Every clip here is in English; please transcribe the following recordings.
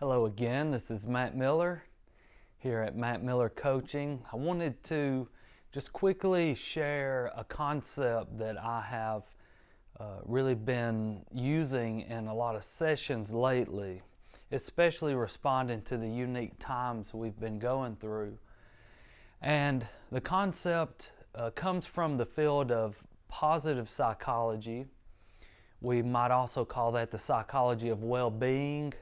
Hello again, this is Matt Miller here at Matt Miller Coaching. I wanted to just quickly share a concept that I have really been using in a lot of sessions lately, especially responding to the unique times we've been going through. And the concept comes from the field of positive psychology. We might also call that the psychology of well-being.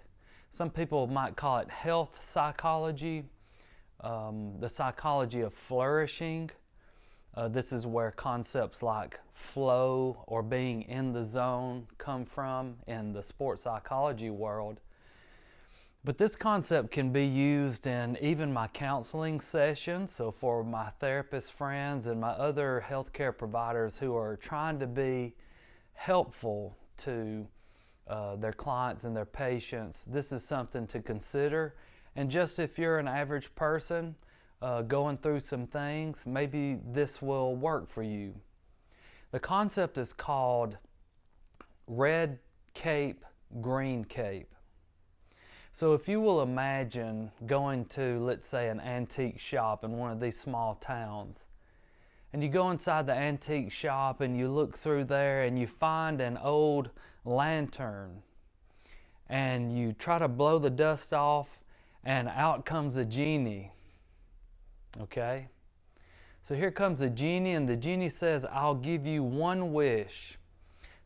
Some people might call it health psychology, the psychology of flourishing. This is where concepts like flow or being in the zone come from in the sports psychology world. But this concept can be used in even my counseling sessions. So for my therapist friends and my other healthcare providers who are trying to be helpful to their clients and their patients, this is something to consider. And just if you're an average person going through some things, maybe this will work for you. The concept is called red cape, green cape. So if you will imagine going to, let's say, an antique shop in one of these small towns, and you go inside the antique shop and you look through there and you find an old lantern and you try to blow the dust off and out comes a genie. Okay? So here comes the genie, and the genie says, I'll give you one wish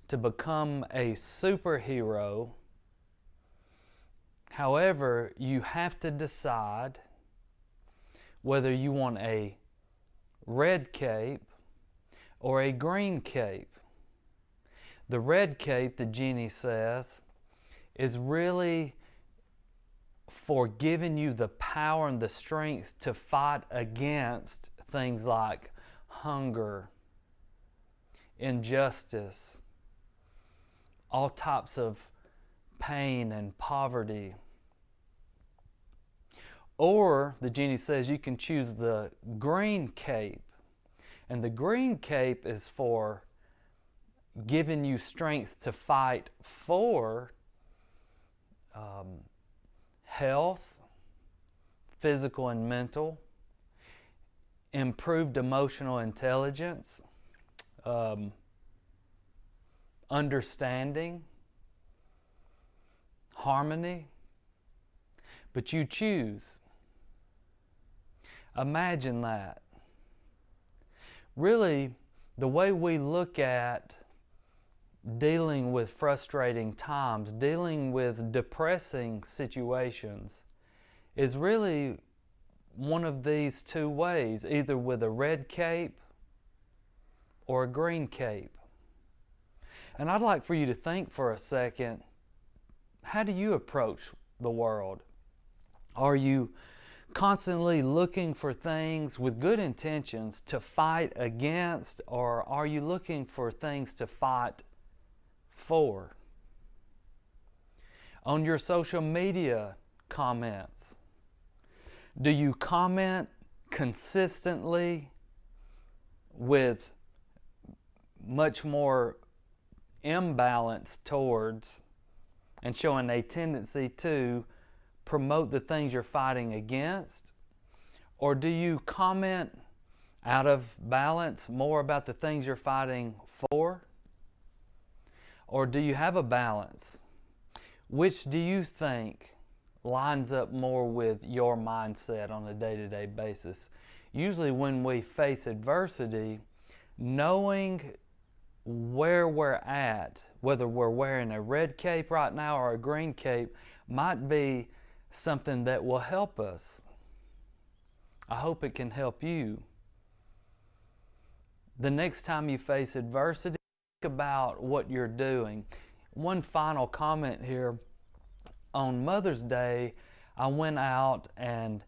to become a superhero. However, you have to decide whether you want a red cape or a green cape. The red cape, the genie says, is really for giving you the power and the strength to fight against things like hunger, injustice, all types of pain and poverty. Or the genie says you can choose the green cape, and the green cape is for giving you strength to fight for health, physical and mental, improved emotional intelligence, understanding, harmony. But you choose. Imagine that. Really, the way we look at dealing with frustrating times, dealing with depressing situations, is really one of these two ways, either with a red cape or a green cape. And I'd like for you to think for a second, how do you approach the world? Are you constantly looking for things with good intentions to fight against, or are you looking for things to fight for? On your social media comments, do you comment consistently with much more imbalance towards and showing a tendency to promote the things you're fighting against? Or do you comment out of balance more about the things you're fighting for? Or do you have a balance? Which do you think lines up more with your mindset on a day-to-day basis? Usually when we face adversity, knowing where we're at, whether we're wearing a red cape right now or a green cape, might be something that will help us. I hope it can help you. The next time you face adversity, think about what you're doing. One final comment here. On Mother's Day, I went out and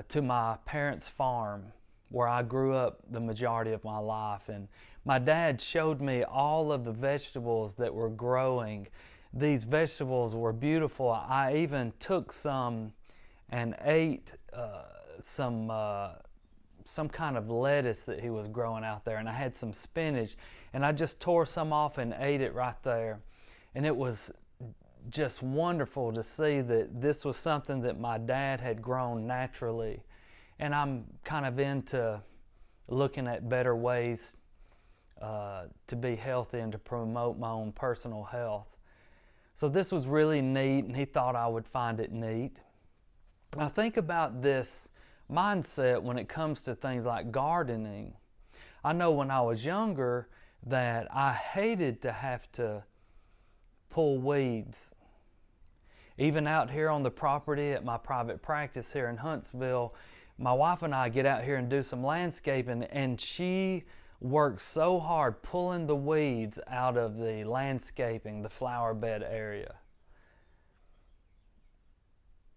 to my parents' farm where I grew up the majority of my life, and my dad showed me all of the vegetables that were growing. These vegetables were beautiful. I even took some and ate some kind of lettuce that he was growing out there, and I had some spinach, and I just tore some off and ate it right there. And it was just wonderful to see that this was something that my dad had grown naturally. And I'm kind of into looking at better ways to be healthy and to promote my own personal health. So this was really neat, and he thought I would find it neat. I think about this mindset when it comes to things like gardening. I know when I was younger that I hated to have to pull weeds. Even out here on the property at my private practice here in Huntsville, my wife and I get out here and do some landscaping, and she works so hard pulling the weeds out of the landscaping, the flower bed area.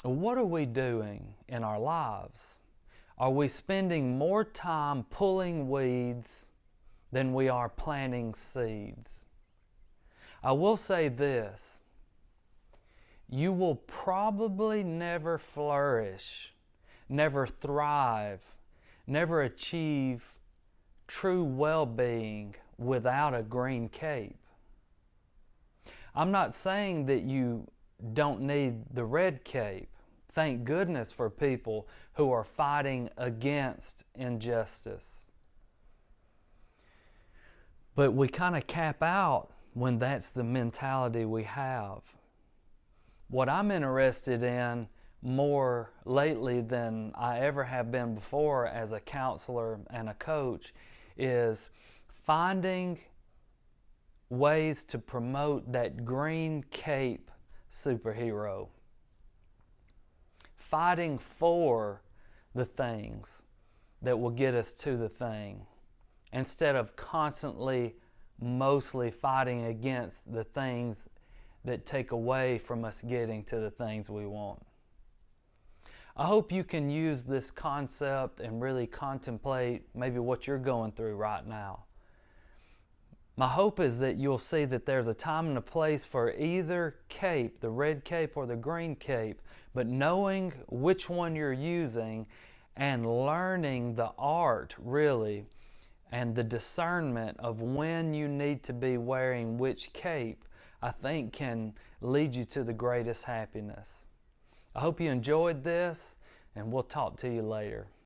What are we doing in our lives? Are we spending more time pulling weeds than we are planting seeds? I will say this: you will probably never flourish, never thrive, never achieve true well-being without a green cape. I'm not saying that you don't need the red cape. Thank goodness for people who are fighting against injustice. But we kind of cap out when that's the mentality we have. What I'm interested in more lately than I ever have been before as a counselor and a coach is finding ways to promote that green cape superhero. Fighting for the things that will get us to the thing, instead of constantly, mostly fighting against the things that take away from us getting to the things we want. I hope you can use this concept and really contemplate maybe what you're going through right now. My hope is that you'll see that there's a time and a place for either cape, the red cape or the green cape, but knowing which one you're using and learning the art, really, and the discernment of when you need to be wearing which cape, I think can lead you to the greatest happiness. I hope you enjoyed this, and we'll talk to you later.